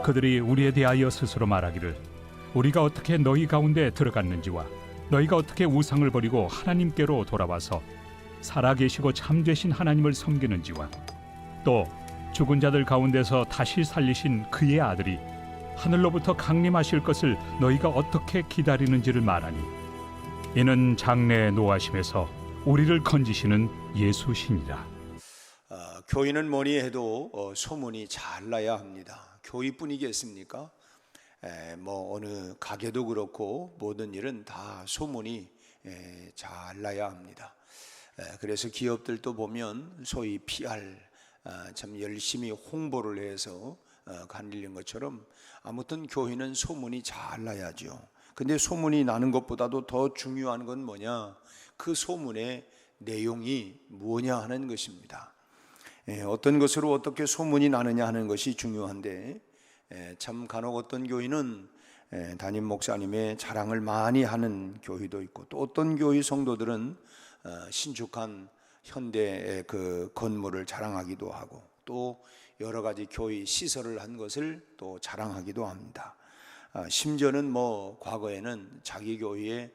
그들이 우리에 대하여 스스로 말하기를 우리가 어떻게 너희 가운데 들어갔는지와 너희가 어떻게 우상을 버리고 하나님께로 돌아와서 살아계시고 참되신 하나님을 섬기는지와 또 죽은 자들 가운데서 다시 살리신 그의 아들이 하늘로부터 강림하실 것을 너희가 어떻게 기다리는지를 말하니 이는 장래의 노하심에서 우리를 건지시는 예수시니라. 교회는 뭐니 해도 소문이 잘 나야 합니다. 교회뿐이겠습니까? 뭐 어느 가게도 그렇고 모든 일은 다 소문이 잘 나야 합니다. 그래서 기업들도 보면 소위 PR 참 열심히 홍보를 해서 가리는 것처럼 아무튼 교회는 소문이 잘 나야죠. 근데 소문이 나는 것보다도 더 중요한 건 뭐냐? 그 소문의 내용이 뭐냐 하는 것입니다. 어떤 것으로 어떻게 소문이 나느냐 하는 것이 중요한데 참 간혹 어떤 교회는 담임 목사님의 자랑을 많이 하는 교회도 있고 또 어떤 교회 성도들은 신축한 현대 그 건물을 자랑하기도 하고 또 여러 가지 교회 시설을 한 것을 또 자랑하기도 합니다. 심지어는 뭐 과거에는 자기 교회에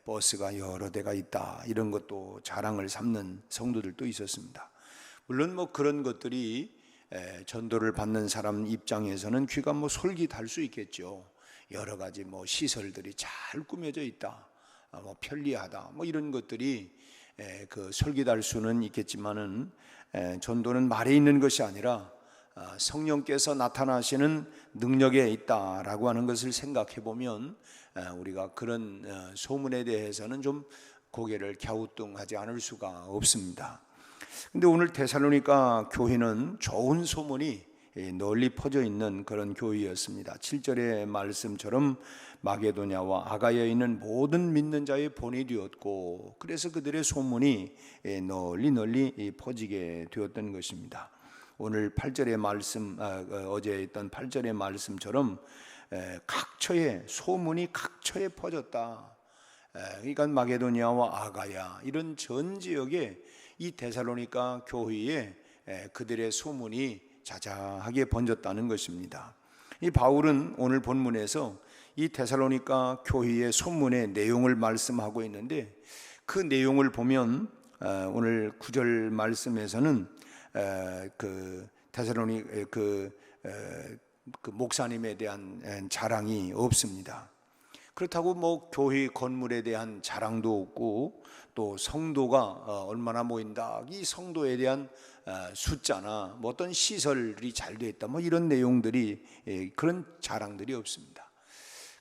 버스가 여러 대가 있다 이런 것도 자랑을 삼는 성도들도 있었습니다. 물론 뭐 그런 것들이 전도를 받는 사람 입장에서는 귀가 뭐 솔깃할 수 있겠죠. 여러 가지 뭐 시설들이 잘 꾸며져 있다, 뭐 편리하다, 뭐 이런 것들이 그 솔깃할 수는 있겠지만은 전도는 말에 있는 것이 아니라 성령께서 나타나시는 능력에 있다라고 하는 것을 생각해 보면 우리가 그런 소문에 대해서는 좀 고개를 갸우뚱하지 않을 수가 없습니다. 근데 오늘 데살로니가 교회는 좋은 소문이 널리 퍼져 있는 그런 교회였습니다. 7절의 말씀처럼 마게도냐와 아가야에 있는 모든 믿는 자의 본이 되었고 그래서 그들의 소문이 널리 퍼지게 되었던 것입니다. 오늘 8절의 말씀, 어제 있던 8절의 말씀처럼 각처에 소문이 각처에 퍼졌다. 그러니까 마게도냐와 아가야 이런 전 지역에 이 데살로니가 교회에 그들의 소문이 자자하게 번졌다는 것입니다. 이 바울은 오늘 본문에서 이 데살로니가 교회의 소문의 내용을 말씀하고 있는데 그 내용을 보면 오늘 9절 말씀에서는 그 데살로니 그 목사님에 대한 자랑이 없습니다. 그렇다고 뭐 교회 건물에 대한 자랑도 없고 또 성도가 얼마나 모인다 이 성도에 대한 숫자나 뭐 어떤 시설이 잘 되어 있다 뭐 이런 내용들이 그런 자랑들이 없습니다.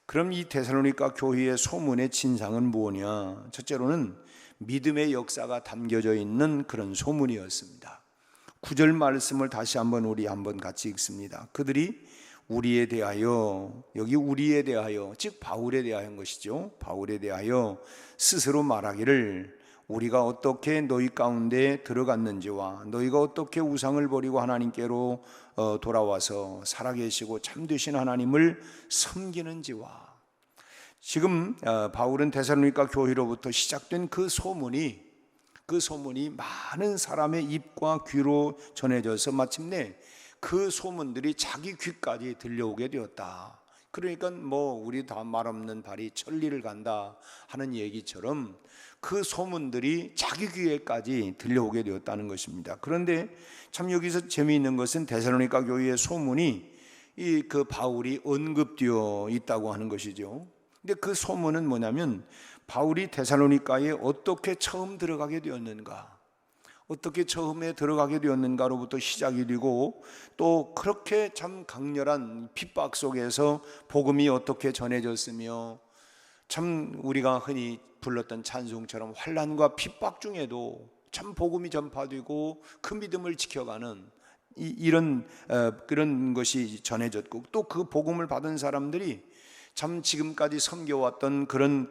그럼 이 데살로니가 교회의 소문의 진상은 무엇이냐? 첫째로는 믿음의 역사가 담겨져 있는 그런 소문이었습니다. 9절 말씀을 다시 우리 한번 같이 읽습니다. 그들이 우리에 대하여, 여기 우리에 대하여 즉 바울에 대하여인 것이죠. 바울에 대하여 스스로 말하기를 우리가 어떻게 너희 가운데 들어갔는지와 너희가 어떻게 우상을 버리고 하나님께로 돌아와서 살아계시고 참되신 하나님을 섬기는지와. 지금 바울은 데살로니가 교회로부터 시작된 그 소문이 많은 사람의 입과 귀로 전해져서 마침내 그 소문들이 자기 귀까지 들려오게 되었다. 그러니까 뭐 우리 다 말없는 발이 천리를 간다 하는 얘기처럼 그 소문들이 자기 귀에까지 들려오게 되었다는 것입니다. 그런데 참 여기서 재미있는 것은 데살로니가 교회의 소문이 그 바울이 언급되어 있다고 하는 것이죠. 근데 그 소문은 뭐냐면 바울이 데살로니가에 어떻게 처음 들어가게 되었는가, 어떻게 처음에 들어가게 되었는가로부터 시작이 되고 또 그렇게 참 강렬한 핍박 속에서 복음이 어떻게 전해졌으며 참 우리가 흔히 불렀던 찬송처럼 환난과 핍박 중에도 참 복음이 전파되고 그 믿음을 지켜가는 이런 그런 것이 전해졌고 또 그 복음을 받은 사람들이 참 지금까지 섬겨왔던 그런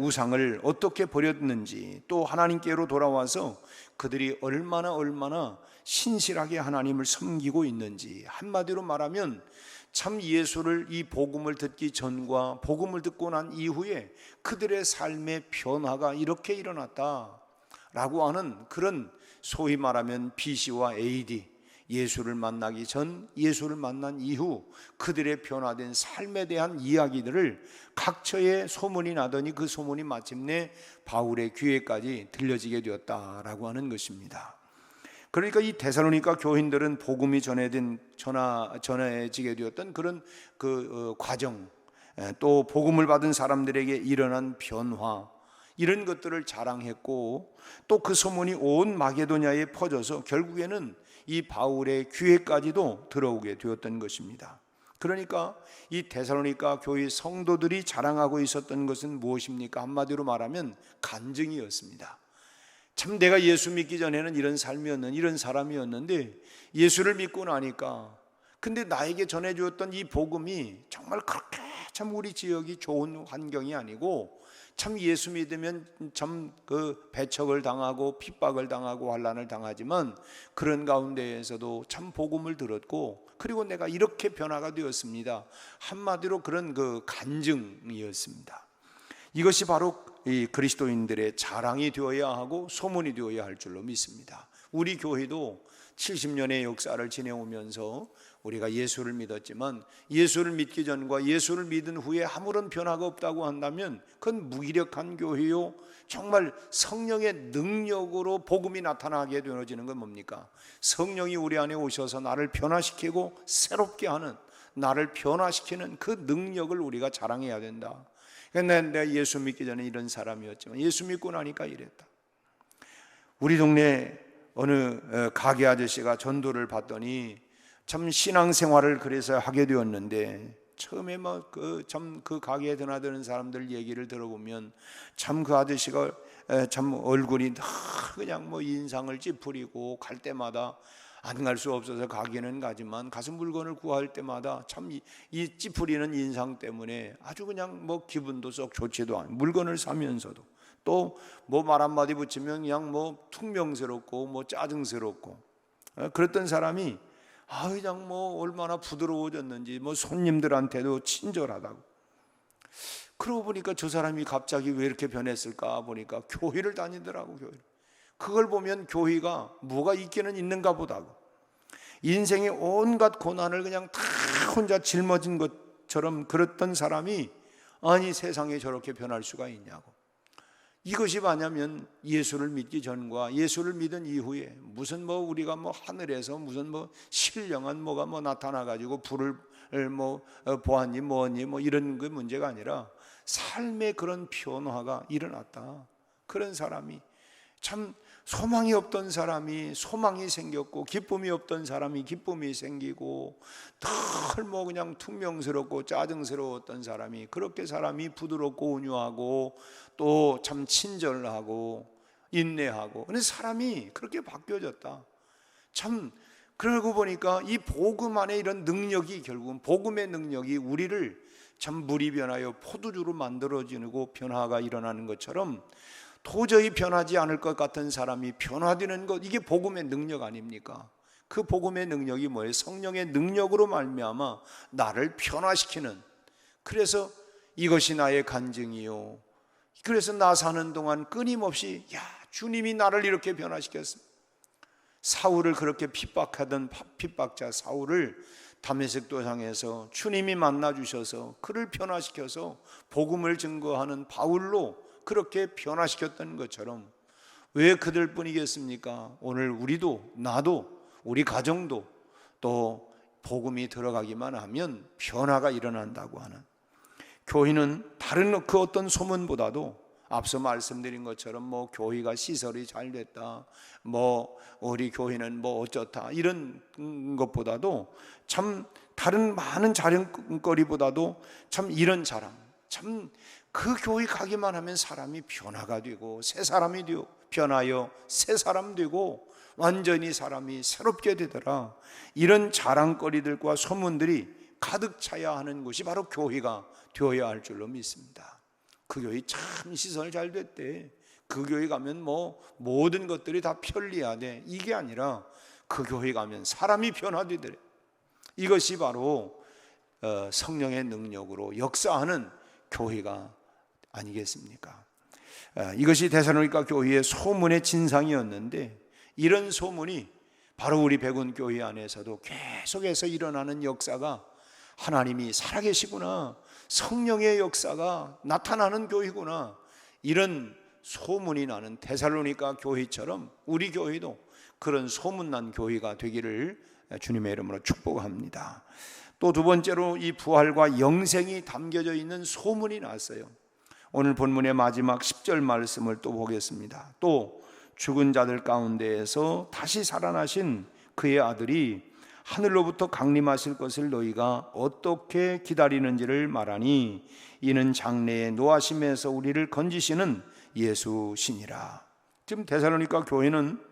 우상을 어떻게 버렸는지 또 하나님께로 돌아와서 그들이 얼마나 신실하게 하나님을 섬기고 있는지, 한마디로 말하면 참 예수를 이 복음을 듣기 전과 복음을 듣고 난 이후에 그들의 삶의 변화가 이렇게 일어났다라고 하는 그런 소위 말하면 BC와 AD 예수를 만나기 전, 예수를 만난 이후 그들의 변화된 삶에 대한 이야기들을 각처에 소문이 나더니 그 소문이 마침내 바울의 귀에까지 들려지게 되었다라고 하는 것입니다. 그러니까 이 데살로니가 교인들은 복음이 전해지게 되었던 그런 과정, 또 복음을 받은 사람들에게 일어난 변화, 이런 것들을 자랑했고, 또 그 소문이 온 마게도냐에 퍼져서 결국에는 이 바울의 귀에까지도 들어오게 되었던 것입니다. 그러니까 이 데살로니가 교회 성도들이 자랑하고 있었던 것은 무엇입니까? 한마디로 말하면 간증이었습니다. 참 내가 예수 믿기 전에는 이런 삶이었는, 이런 사람이었는데 예수를 믿고 나니까, 근데 나에게 전해주었던 이 복음이 정말 그렇게 참 우리 지역이 좋은 환경이 아니고, 참 예수 믿으면 참 배척을 당하고 핍박을 당하고 환난을 당하지만 그런 가운데에서도 참 복음을 들었고, 그리고 내가 이렇게 변화가 되었습니다. 한마디로 그런 간증이었습니다. 이것이 바로 이 그리스도인들의 자랑이 되어야 하고 소문이 되어야 할 줄로 믿습니다. 우리 교회도 70년의 역사를 지내오면서 우리가 예수를 믿었지만, 예수를 믿기 전과 예수를 믿은 후에 아무런 변화가 없다고 한다면 그건 무기력한 교회요, 정말 성령의 능력으로 복음이 나타나게 되어지는 건 뭡니까? 성령이 우리 안에 오셔서 나를 변화시키고 새롭게 하는, 나를 변화시키는 그 능력을 우리가 자랑해야 된다. 내가 예수 믿기 전에 이런 사람이었지만 예수 믿고 나니까 이랬다. 우리 동네 어느 가게 아저씨가 전도를 받더니 참 신앙생활을 그래서 하게 되었는데, 처음에 그 가게에 드나드는 사람들 얘기를 들어보면 참 그 아저씨가 참 얼굴이 그냥 인상을 찌푸리고, 갈 때마다 안 갈 수 없어서 가기는 가지만 가서 물건을 구할 때마다 참 이 찌푸리는 인상 때문에 아주 그냥 기분도 썩 좋지도 않고, 물건을 사면서도 또 말 한마디 붙이면 그냥 퉁명스럽고 짜증스럽고, 그랬던 사람이 그냥 얼마나 부드러워졌는지, 손님들한테도 친절하다고. 그러고 보니까 저 사람이 갑자기 왜 이렇게 변했을까 보니까 교회를 다니더라고. 교회를. 그걸 보면 교회가 뭐가 있기는 있는가 보다고. 인생의 온갖 고난을 그냥 다 혼자 짊어진 것처럼 그랬던 사람이 아니 세상에 저렇게 변할 수가 있냐고. 이것이 뭐냐면 예수를 믿기 전과 예수를 믿은 이후에 무슨 우리가 하늘에서 무슨 신령한 뭐가 나타나 가지고 불을 보았니 뭐니 이런 그 문제가 아니라 삶의 그런 변화가 일어났다. 그런 사람이 참 소망이 없던 사람이 소망이 생겼고, 기쁨이 없던 사람이 기쁨이 생기고, 늘 그냥 퉁명스럽고 짜증스러웠던 사람이 그렇게 사람이 부드럽고 온유하고 또 참 친절하고 인내하고, 근데 사람이 그렇게 바뀌어졌다. 참 그러고 보니까 이 복음 안에 이런 능력이, 결국은 복음의 능력이 우리를 참 물이 변하여 포도주로 만들어지고 변화가 일어나는 것처럼 도저히 변하지 않을 것 같은 사람이 변화되는 것, 이게 복음의 능력 아닙니까? 그 복음의 능력이 뭐예요? 성령의 능력으로 말미암아 나를 변화시키는, 그래서 이것이 나의 간증이요, 그래서 나 사는 동안 끊임없이 주님이 나를 이렇게 변화시켰습니다. 사울을 그렇게 핍박하던 핍박자 사울을 다메섹 도상에서 주님이 만나 주셔서 그를 변화시켜서 복음을 증거하는 바울로 그렇게 변화시켰던 것처럼 왜 그들뿐이겠습니까? 오늘 우리도, 나도, 우리 가정도 또 복음이 들어가기만 하면 변화가 일어난다고 하는, 교회는 다른 그 어떤 소문보다도 앞서 말씀드린 것처럼 교회가 시설이 잘 됐다, 우리 교회는 어쩌다, 이런 것보다도 참 다른 많은 자랑거리보다도 참 이런 자랑, 참 그 교회 가기만 하면 사람이 변화가 되고 새 사람이 되고 변하여 새 사람 되고 완전히 사람이 새롭게 되더라. 이런 자랑거리들과 소문들이 가득 차야 하는 곳이 바로 교회가 되어야 할 줄로 믿습니다. 그 교회 참 시설 잘 됐대, 그 교회 가면 모든 것들이 다 편리하대, 이게 아니라 그 교회 가면 사람이 변화되더래. 이것이 바로 성령의 능력으로 역사하는 교회가 아니겠습니까? 이것이 데살로니가 교회의 소문의 진상이었는데, 이런 소문이 바로 우리 백운교회 안에서도 계속해서 일어나는 역사가 하나님이 살아계시구나, 성령의 역사가 나타나는 교회구나, 이런 소문이 나는 데살로니가 교회처럼 우리 교회도 그런 소문난 교회가 되기를 주님의 이름으로 축복합니다. 또 두 번째로 이 부활과 영생이 담겨져 있는 소문이 났어요. 오늘 본문의 마지막 10절 말씀을 또 보겠습니다. 또 죽은 자들 가운데에서 다시 살아나신 그의 아들이 하늘로부터 강림하실 것을 너희가 어떻게 기다리는지를 말하니 이는 장래의 노하심에서 우리를 건지시는 예수시니라. 지금 데살로니가 교회는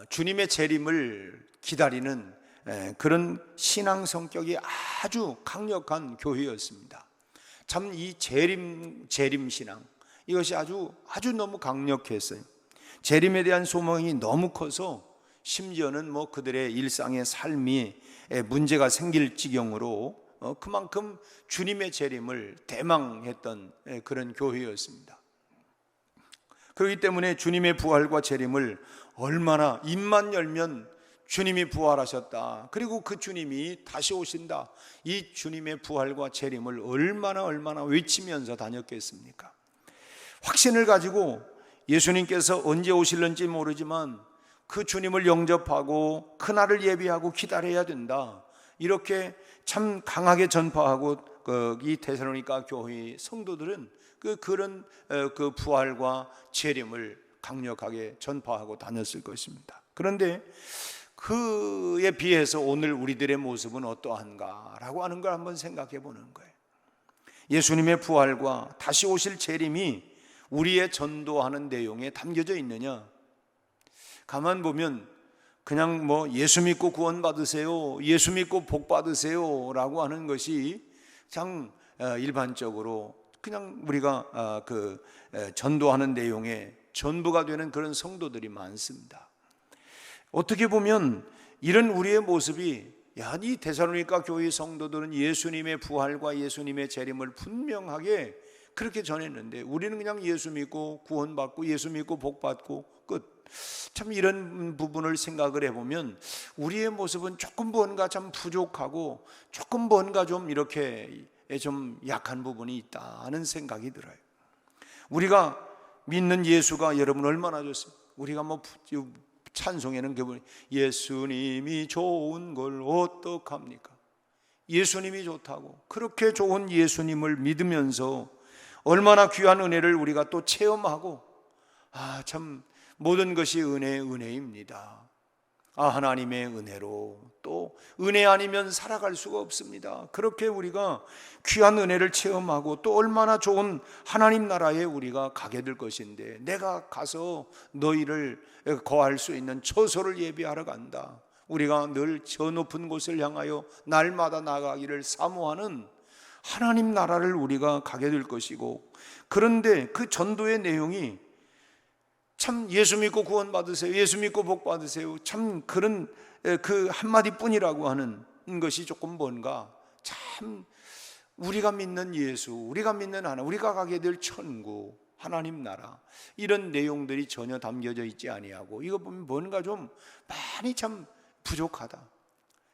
주님의 재림을 기다리는 그런 신앙 성격이 아주 강력한 교회였습니다. 참 이 재림 신앙, 이것이 아주 너무 강력했어요. 재림에 대한 소망이 너무 커서 심지어는 그들의 일상의 삶이 문제가 생길 지경으로 그만큼 주님의 재림을 대망했던 그런 교회였습니다. 그렇기 때문에 주님의 부활과 재림을 얼마나 입만 열면 주님이 부활하셨다, 그리고 그 주님이 다시 오신다, 이 주님의 부활과 재림을 얼마나 외치면서 다녔겠습니까? 확신을 가지고 예수님께서 언제 오실는지 모르지만 그 주님을 영접하고 그날을 예비하고 기다려야 된다, 이렇게 참 강하게 전파하고 이 데살로니가 교회의 성도들은 그런 부활과 재림을 강력하게 전파하고 다녔을 것입니다. 그런데 그에 비해서 오늘 우리들의 모습은 어떠한가라고 하는 걸 한번 생각해 보는 거예요. 예수님의 부활과 다시 오실 재림이 우리의 전도하는 내용에 담겨져 있느냐? 가만 보면 그냥 예수 믿고 구원 받으세요, 예수 믿고 복 받으세요 라고 하는 것이 참 일반적으로 그냥 우리가 전도하는 내용의 전부가 되는 그런 성도들이 많습니다. 어떻게 보면 이런 우리의 모습이, 이 데살로니가 교회 성도들은 예수님의 부활과 예수님의 재림을 분명하게 그렇게 전했는데 우리는 그냥 예수 믿고 구원받고 예수 믿고 복받고 끝. 참 이런 부분을 생각을 해보면 우리의 모습은 조금 뭔가 참 부족하고 조금 뭔가 좀 이렇게 좀 약한 부분이 있다는 생각이 들어요. 우리가 믿는 예수가 여러분 얼마나 좋습니까? 우리가 찬송에는 예수님이 좋은 걸 어떡합니까? 예수님이 좋다고, 그렇게 좋은 예수님을 믿으면서 얼마나 귀한 은혜를 우리가 또 체험하고, 참 모든 것이 은혜입니다. 하나님의 은혜로, 또 은혜 아니면 살아갈 수가 없습니다. 그렇게 우리가 귀한 은혜를 체험하고 또 얼마나 좋은 하나님 나라에 우리가 가게 될 것인데, 내가 가서 너희를 거할 수 있는 처소를 예비하러 간다, 우리가 늘 저 높은 곳을 향하여 날마다 나가기를 사모하는 하나님 나라를 우리가 가게 될 것이고, 그런데 그 전도의 내용이 참 예수 믿고 구원 받으세요, 예수 믿고 복 받으세요, 참 그런 그 한마디뿐이라고 하는 것이 조금 뭔가 참 우리가 믿는 예수, 우리가 믿는 하나님, 우리가 가게 될 천국, 하나님 나라, 이런 내용들이 전혀 담겨져 있지 아니하고, 이거 보면 뭔가 좀 많이 참 부족하다,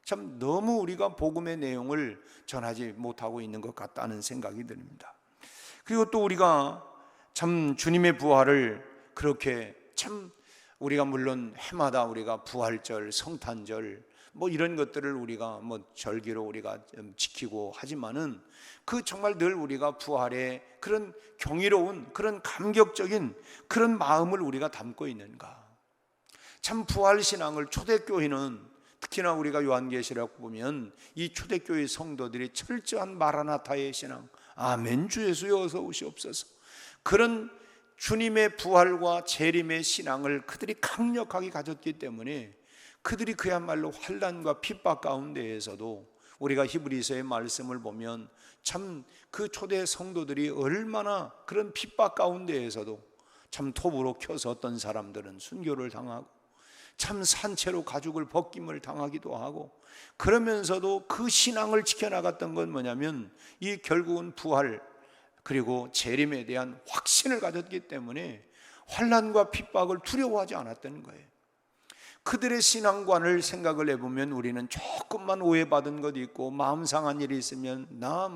참 너무 우리가 복음의 내용을 전하지 못하고 있는 것 같다는 생각이 듭니다. 그리고 또 우리가 참 주님의 부활을 그렇게 참 우리가 물론 해마다 우리가 부활절, 성탄절 이런 것들을 우리가 절기로 우리가 지키고 하지만은 그 정말 늘 우리가 부활의 그런 경이로운 그런 감격적인 그런 마음을 우리가 담고 있는가? 참 부활 신앙을 초대교회는 특히나 우리가 요한계시록 보면 이 초대교회 성도들이 철저한 마라나타의 신앙, 아멘 주 예수여 어서 오시옵소서, 그런 주님의 부활과 재림의 신앙을 그들이 강력하게 가졌기 때문에 그들이 그야말로 환난과 핍박 가운데에서도 우리가 히브리서의 말씀을 보면 참 그 초대 성도들이 얼마나 그런 핍박 가운데에서도 참 톱으로 켜서 어떤 사람들은 순교를 당하고 참 산채로 가죽을 벗김을 당하기도 하고, 그러면서도 그 신앙을 지켜나갔던 건 뭐냐면 이 결국은 부활 그리고 재림에 대한 확신을 가졌기 때문에 환난과 핍박을 두려워하지 않았다는 거예요. 그들의 신앙관을 생각을 해보면 우리는 조금만 오해받은 것이 있고 마음 상한 일이 있으면 나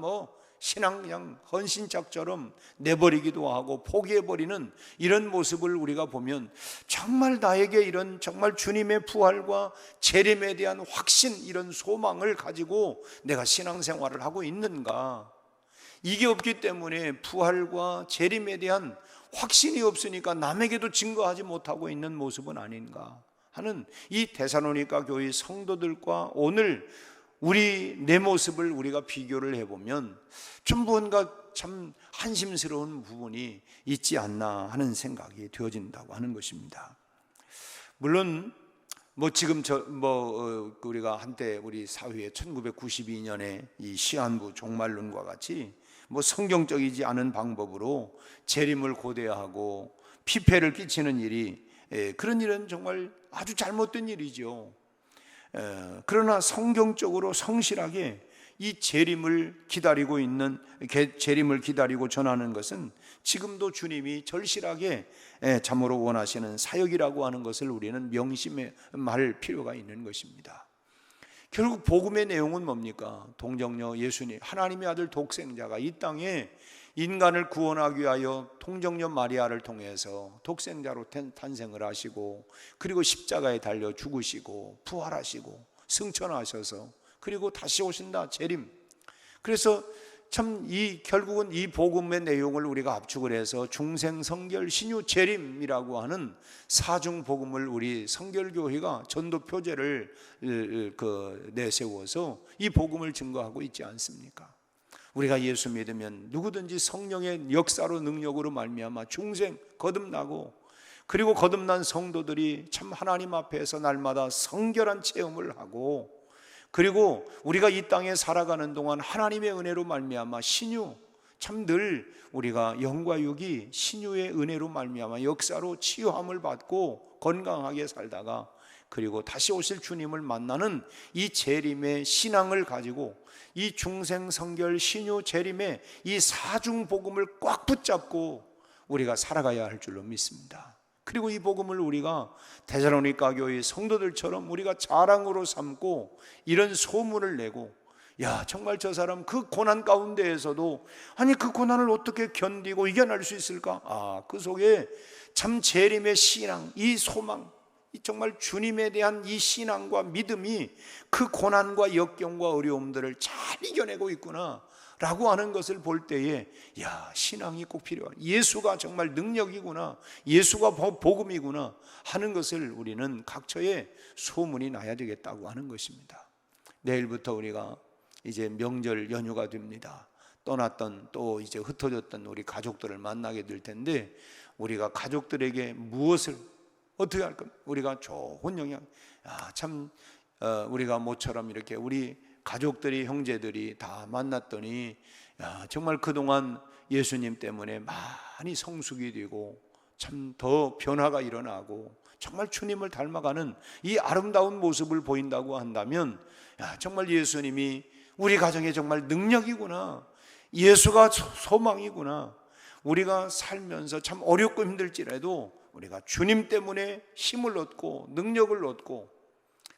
신앙 그냥 헌신짝처럼 내버리기도 하고 포기해버리는 이런 모습을 우리가 보면 정말 나에게 이런 정말 주님의 부활과 재림에 대한 확신, 이런 소망을 가지고 내가 신앙생활을 하고 있는가? 이게 없기 때문에 부활과 재림에 대한 확신이 없으니까 남에게도 증거하지 못하고 있는 모습은 아닌가 하는 이 데살로니가 교회 성도들과 오늘 내 모습을 우리가 비교를 해보면 좀 뭔가 참 한심스러운 부분이 있지 않나 하는 생각이 되어진다고 하는 것입니다. 물론 지금 우리가 한때 우리 사회에 1992년에 이 시한부 종말론과 같이 성경적이지 않은 방법으로 재림을 고대하고 피폐를 끼치는 일이, 그런 일은 정말 아주 잘못된 일이죠. 그러나 성경적으로 성실하게 이 재림을 기다리고 전하는 것은 지금도 주님이 절실하게 참으로 원하시는 사역이라고 하는 것을 우리는 명심할 필요가 있는 것입니다. 결국 복음의 내용은 뭡니까? 동정녀 예수님, 하나님의 아들 독생자가 이 땅에 인간을 구원하기 위하여 동정녀 마리아를 통해서 독생자로 탄생을 하시고, 그리고 십자가에 달려 죽으시고 부활하시고 승천하셔서 그리고 다시 오신다, 재림. 그래서 참 결국은 이 복음의 내용을 우리가 압축을 해서 중생성결 신유 재림이라고 하는 사중 복음을 우리 성결교회가 전도 표제를 내세워서 이 복음을 증거하고 있지 않습니까? 우리가 예수 믿으면 누구든지 성령의 역사로 능력으로 말미암아 중생 거듭나고, 그리고 거듭난 성도들이 참 하나님 앞에서 날마다 성결한 체험을 하고, 그리고 우리가 이 땅에 살아가는 동안 하나님의 은혜로 말미암아 신유, 참 늘 우리가 영과 육이 신유의 은혜로 말미암아 역사로 치유함을 받고 건강하게 살다가, 그리고 다시 오실 주님을 만나는 이 재림의 신앙을 가지고 이 중생성결 신유 재림의 이 사중 복음을 꽉 붙잡고 우리가 살아가야 할 줄로 믿습니다. 그리고 이 복음을 우리가 데살로니가 교회 성도들처럼 우리가 자랑으로 삼고 이런 소문을 내고, 야 정말 저 사람 그 고난 가운데에서도 그 고난을 어떻게 견디고 이겨낼 수 있을까? 그 속에 참 재림의 신앙, 이 소망, 정말 주님에 대한 이 신앙과 믿음이 그 고난과 역경과 어려움들을 잘 이겨내고 있구나 라고 하는 것을 볼 때에, 신앙이 꼭 필요하다, 예수가 정말 능력이구나, 예수가 복음이구나 하는 것을 우리는 각처에 소문이 나야 되겠다고 하는 것입니다. 내일부터 우리가 이제 명절 연휴가 됩니다. 떠났던, 또 이제 흩어졌던 우리 가족들을 만나게 될 텐데, 우리가 가족들에게 무엇을 어떻게 할 겁니까? 우리가 좋은 영향, 우리가 모처럼 이렇게 우리 가족들이, 형제들이 다 만났더니 정말 그동안 예수님 때문에 많이 성숙이 되고 참 더 변화가 일어나고 정말 주님을 닮아가는 이 아름다운 모습을 보인다고 한다면, 정말 예수님이 우리 가정에 정말 능력이구나, 예수가 소망이구나, 우리가 살면서 참 어렵고 힘들지라도 우리가 주님 때문에 힘을 얻고 능력을 얻고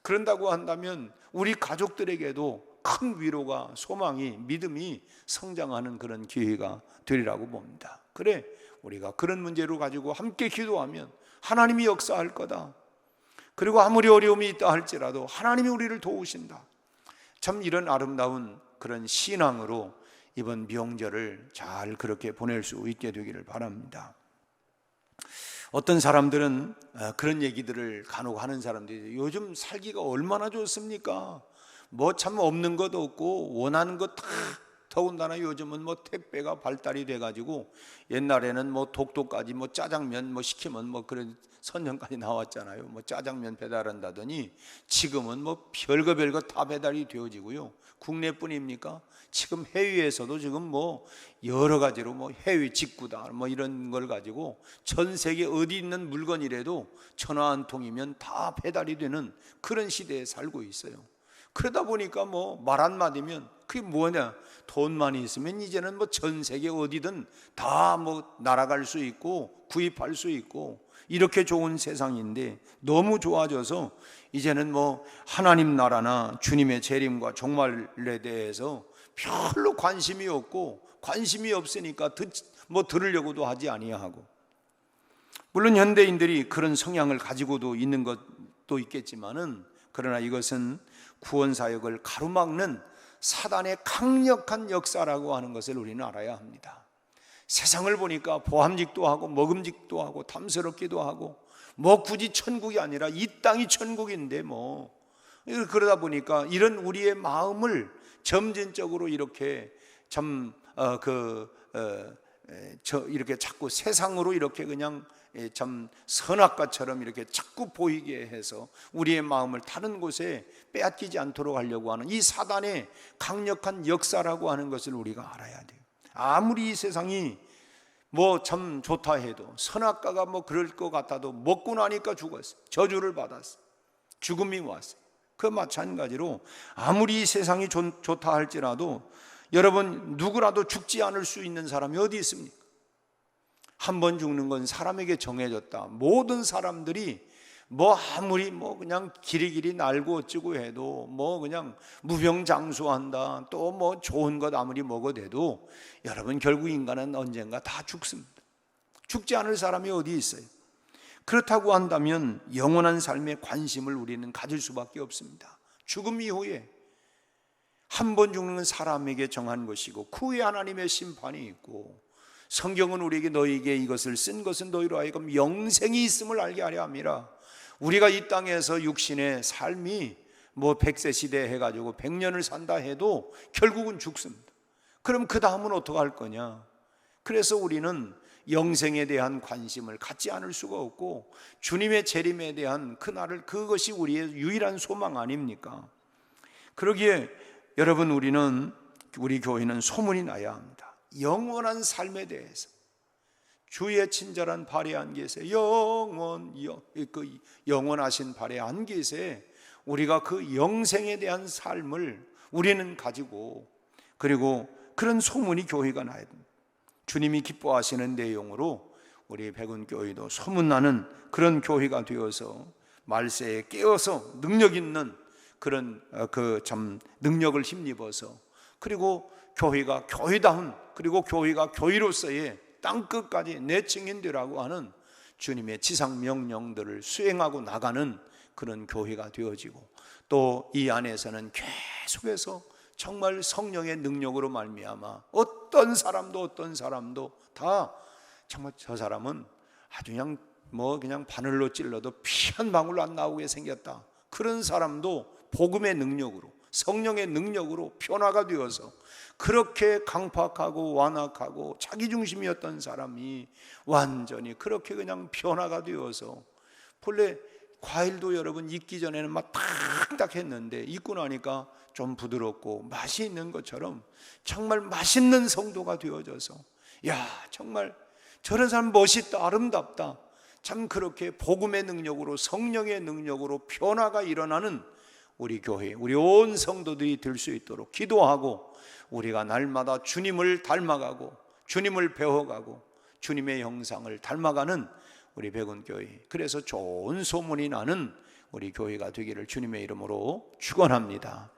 그런다고 한다면 우리 가족들에게도 큰 위로가, 소망이, 믿음이 성장하는 그런 기회가 되리라고 봅니다. 그래, 우리가 그런 문제로 가지고 함께 기도하면 하나님이 역사할 거다. 그리고 아무리 어려움이 있다 할지라도 하나님이 우리를 도우신다. 참 이런 아름다운 그런 신앙으로 이번 명절을 잘 그렇게 보낼 수 있게 되기를 바랍니다. 어떤 사람들은 그런 얘기들을 간혹 하는 사람들이, 요즘 살기가 얼마나 좋습니까? 참 없는 것도 없고 원하는 것 다, 더군다나 요즘은 택배가 발달이 돼가지고, 옛날에는 독도까지 짜장면 시키면 그런 선전까지 나왔잖아요. 짜장면 배달한다더니 지금은 별거 다 배달이 되어지고요. 국내뿐입니까? 지금 해외에서도 지금 여러 가지로 해외 직구다 이런 걸 가지고 전 세계 어디 있는 물건이라도 전화 한 통이면 다 배달이 되는 그런 시대에 살고 있어요. 그러다 보니까 말 한마디면 그게 뭐냐, 돈만 있으면 이제는 전 세계 어디든 다 날아갈 수 있고 구입할 수 있고, 이렇게 좋은 세상인데 너무 좋아져서 이제는 뭐 하나님 나라나 주님의 재림과 종말에 대해서 별로 관심이 없고, 관심이 없으니까 들으려고도 하지 아니하고, 물론 현대인들이 그런 성향을 가지고도 있는 것도 있겠지만은, 그러나 이것은 구원 사역을 가로막는 사단의 강력한 역사라고 하는 것을 우리는 알아야 합니다. 세상을 보니까 보함직도 하고 먹음직도 하고 탐스럽기도 하고, 뭐 굳이 천국이 아니라 이 땅이 천국인데 뭐, 그러다 보니까 이런 우리의 마음을 점진적으로 이렇게 이렇게 자꾸 세상으로 이렇게 그냥 참 선악과처럼 이렇게 자꾸 보이게 해서 우리의 마음을 다른 곳에 빼앗기지 않도록 하려고 하는 이 사단의 강력한 역사라고 하는 것을 우리가 알아야 돼요. 아무리 이 세상이 뭐 참 좋다 해도, 선악과가 뭐 그럴 것 같아도 먹고 나니까 죽었어요. 저주를 받았어요. 죽음이 왔어요. 그 마찬가지로 아무리 이 세상이 좋다 할지라도 여러분, 누구라도 죽지 않을 수 있는 사람이 어디 있습니까? 한 번 죽는 건 사람에게 정해졌다. 모든 사람들이 뭐 아무리 뭐 그냥 길이길이 날고 어찌고 해도, 뭐 그냥 무병장수한다, 또 뭐 좋은 것 아무리 먹어대도 여러분, 결국 인간은 언젠가 다 죽습니다. 죽지 않을 사람이 어디 있어요? 그렇다고 한다면 영원한 삶에 관심을 우리는 가질 수밖에 없습니다. 죽음 이후에 한 번 죽는 건 사람에게 정한 것이고, 그 후에 하나님의 심판이 있고, 성경은 우리에게 너희에게 이것을 쓴 것은 너희로 하여금 영생이 있음을 알게 하려 함이라. 우리가 이 땅에서 육신의 삶이 뭐 100세 시대 해가지고 100년을 산다 해도 결국은 죽습니다. 그럼 그 다음은 어떻게 할 거냐? 그래서 우리는 영생에 대한 관심을 갖지 않을 수가 없고, 주님의 재림에 대한 그것이 우리의 유일한 소망 아닙니까? 그러기에 여러분, 우리 교회는 소문이 나야 합니다. 영원한 삶에 대해서, 주의 친절한 발에 안기세, 영원하신 발에 안기세, 우리가 그 영생에 대한 삶을 우리는 가지고, 그리고 그런 소문이 교회가 나야 됩니다. 주님이 기뻐하시는 내용으로 우리 백운교회도 소문나는 그런 교회가 되어서 말세에 깨어서 능력 있는 그런 참 능력을 힘입어서, 그리고 교회가 교회다운, 그리고 교회가 교회로서의 땅끝까지 내 증인되라고 하는 주님의 지상 명령들을 수행하고 나가는 그런 교회가 되어지고, 또 이 안에서는 계속해서 정말 성령의 능력으로 말미암아 어떤 사람도 다 정말 저 사람은 아주 그냥 바늘로 찔러도 피 한 방울 안 나오게 생겼다, 그런 사람도 복음의 능력으로, 성령의 능력으로 변화가 되어서, 그렇게 강팍하고 완악하고 자기중심이었던 사람이 완전히 그렇게 그냥 변화가 되어서, 본래 과일도 여러분 익기 전에는 막 딱딱했는데 익고 나니까 좀 부드럽고 맛이 있는 것처럼 정말 맛있는 성도가 되어져서, 야, 정말 저런 사람 멋있다, 아름답다, 참 그렇게 복음의 능력으로, 성령의 능력으로 변화가 일어나는 우리 교회, 우리 온 성도들이 될 수 있도록 기도하고, 우리가 날마다 주님을 닮아가고 주님을 배워가고 주님의 형상을 닮아가는 우리 백운교회, 그래서 좋은 소문이 나는 우리 교회가 되기를 주님의 이름으로 축원합니다.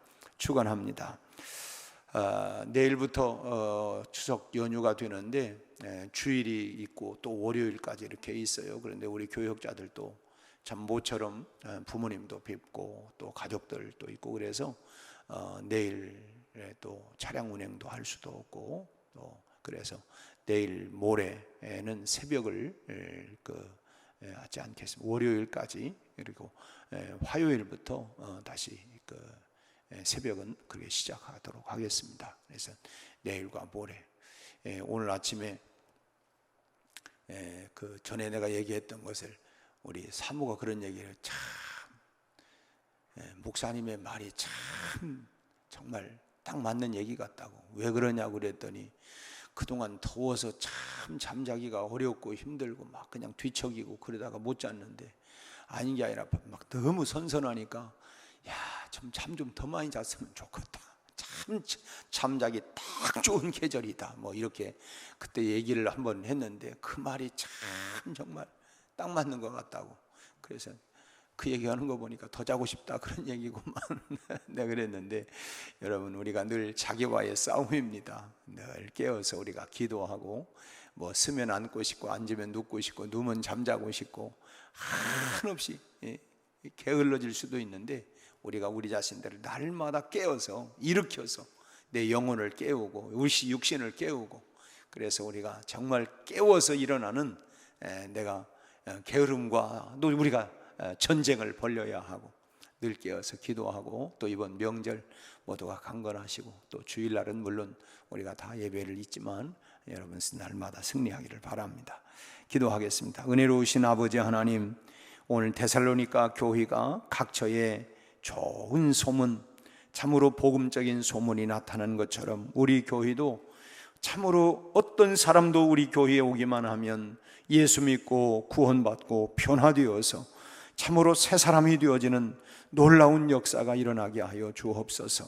내일부터 추석 연휴가 되는데 주일이 있고 또 월요일까지 이렇게 있어요. 그런데 우리 교역자들도 참 모처럼 부모님도 뵙고 또 가족들도 있고, 그래서 내일 또 차량 운행도 할 수도 없고, 또 그래서 내일 모레는 새벽을 하지 않겠습니다. 월요일까지, 그리고 화요일부터 다시 새벽은 그렇게 시작하도록 하겠습니다. 그래서 내일과 모레, 오늘 아침에 그 전에 내가 얘기했던 것을 우리 사모가 그런 얘기를, 참 목사님의 말이 참 정말 딱 맞는 얘기 같다고. 왜 그러냐고 그랬더니, 그동안 더워서 참 잠자기가 어렵고 힘들고 막 그냥 뒤척이고 그러다가 못 잤는데, 아닌 게 아니라 막 너무 선선하니까, 야, 잠 좀 더 많이 잤으면 좋겠다, 참 잠자기 딱 좋은 계절이다, 뭐 이렇게 그때 얘기를 한번 했는데, 그 말이 참 정말 딱 맞는 것 같다고. 그래서 그 얘기하는 거 보니까 더 자고 싶다 그런 얘기구만. 내가 그랬는데 여러분, 우리가 늘 자기와의 싸움입니다. 늘 깨어서 우리가 기도하고 뭐 쓰면 앉고 싶고 앉으면 눕고 싶고 누우면 잠자고 싶고 한없이 게을러질 수도 있는데 우리가 우리 자신들을 날마다 깨어서 일으켜서 내 영혼을 깨우고 우리 육신을 깨우고, 그래서 우리가 정말 깨워서 일어나는 내가 게으름과 또 우리가 전쟁을 벌여야 하고 늘 깨어서 기도하고, 또 이번 명절 모두가 강건하시고 또 주일날은 물론 우리가 다 예배를 잊지만 여러분 날마다 승리하기를 바랍니다. 기도하겠습니다. 은혜로우신 아버지 하나님, 오늘 데살로니가 교회가 각처에 좋은 소문, 참으로 복음적인 소문이 나타난 것처럼 우리 교회도 참으로 어떤 사람도 우리 교회에 오기만 하면 예수 믿고 구원받고 변화되어서 참으로 새 사람이 되어지는 놀라운 역사가 일어나게 하여 주옵소서.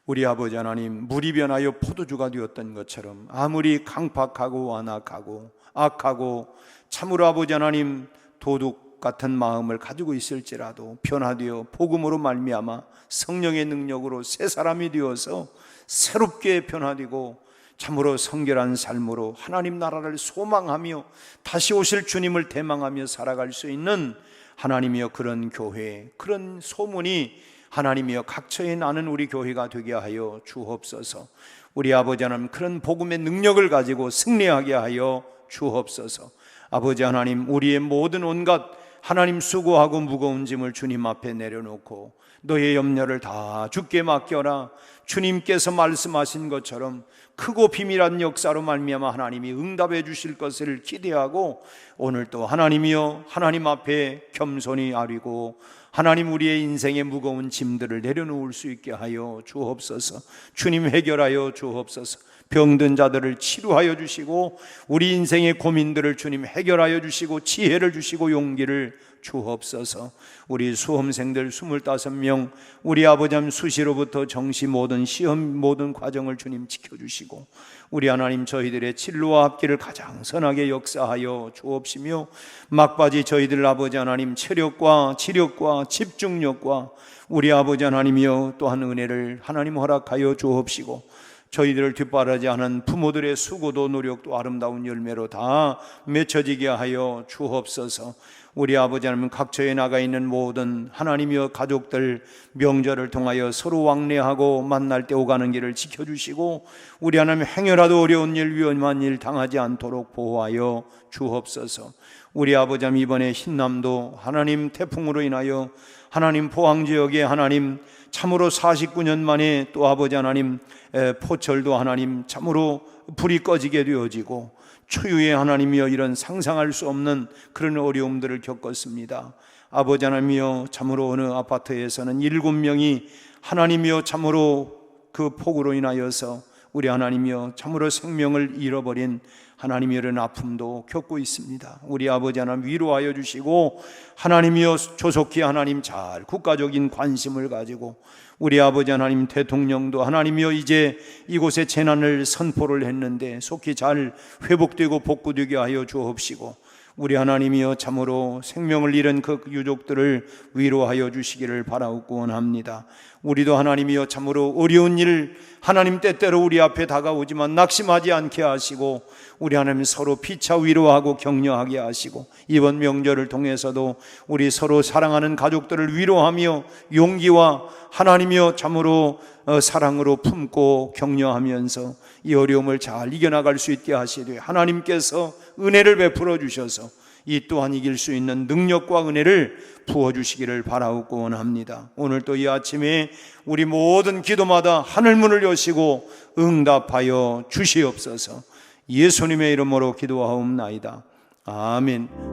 우리 아버지 하나님, 물이 변하여 포도주가 되었던 것처럼 아무리 강팍하고 완악하고 악하고 참으로 아버지 하나님 도둑 같은 마음을 가지고 있을지라도 변화되어 복음으로 말미암아 성령의 능력으로 새 사람이 되어서 새롭게 변화되고 참으로 성결한 삶으로 하나님 나라를 소망하며 다시 오실 주님을 대망하며 살아갈 수 있는 하나님이여 그런 교회, 그런 소문이 하나님이여 각처에 나는 우리 교회가 되게 하여 주옵소서. 우리 아버지 하나님, 그런 복음의 능력을 가지고 승리하게 하여 주옵소서. 아버지 하나님, 우리의 모든 온갖 하나님 수고하고 무거운 짐을 주님 앞에 내려놓고 너의 염려를 다 주께 맡겨라. 주님께서 말씀하신 것처럼 크고 비밀한 역사로 말미암아 하나님이 응답해 주실 것을 기대하고 오늘 또 하나님이여 하나님 앞에 겸손히 아뢰고 하나님 우리의 인생의 무거운 짐들을 내려놓을 수 있게 하여 주옵소서. 주님 해결하여 주옵소서. 병든 자들을 치료하여 주시고 우리 인생의 고민들을 주님 해결하여 주시고 지혜를 주시고 용기를 주옵소서. 우리 수험생들 25명 우리 아버지 수시로부터 정시 모든 시험 모든 과정을 주님 지켜주시고 우리 하나님 저희들의 진로와 앞길을 가장 선하게 역사하여 주옵시며 막바지 저희들 아버지 하나님 체력과 지력과 집중력과 우리 아버지 하나님이여 또한 은혜를 하나님 허락하여 주옵시고 저희들을 뒷바라지 않은 부모들의 수고도 노력도 아름다운 열매로 다 맺혀지게 하여 주옵소서. 우리 아버지 하나님 각처에 나가 있는 모든 하나님이여 가족들 명절을 통하여 서로 왕래하고 만날 때 오가는 길을 지켜주시고 우리 하나님 행여라도 어려운 일 위험한 일 당하지 않도록 보호하여 주옵소서. 우리 아버지 하나님 이번에 신남도 하나님 태풍으로 인하여 하나님 포항지역에 하나님 참으로 49년 만에 또 아버지 하나님 포철도 하나님 참으로 불이 꺼지게 되어지고 초유의 하나님이여 이런 상상할 수 없는 그런 어려움들을 겪었습니다. 아버지 하나님이여 참으로 어느 아파트에서는 7명이 하나님이여 참으로 그 폭우로 인하여서 우리 하나님이여 참으로 생명을 잃어버린 하나님의 이런 아픔도 겪고 있습니다. 우리 아버지 하나님 위로하여 주시고 하나님이여 조속히 하나님 잘 국가적인 관심을 가지고 우리 아버지 하나님 대통령도 하나님이여 이제 이곳에 재난을 선포를 했는데 속히 잘 회복되고 복구되게 하여 주옵시고 우리 하나님이여 참으로 생명을 잃은 그 유족들을 위로하여 주시기를 바라옵고 원합니다. 우리도 하나님이여 참으로 어려운 일 하나님 때때로 우리 앞에 다가오지만 낙심하지 않게 하시고 우리 하나님 서로 피차 위로하고 격려하게 하시고 이번 명절을 통해서도 우리 서로 사랑하는 가족들을 위로하며 용기와 하나님이여 참으로 사랑으로 품고 격려하면서 이 어려움을 잘 이겨나갈 수 있게 하시되 하나님께서 은혜를 베풀어 주셔서 이 또한 이길 수 있는 능력과 은혜를 부어주시기를 바라옵고 원합니다. 오늘 또 이 아침에 우리 모든 기도마다 하늘문을 여시고 응답하여 주시옵소서. 예수님의 이름으로 기도하옵나이다. 아멘.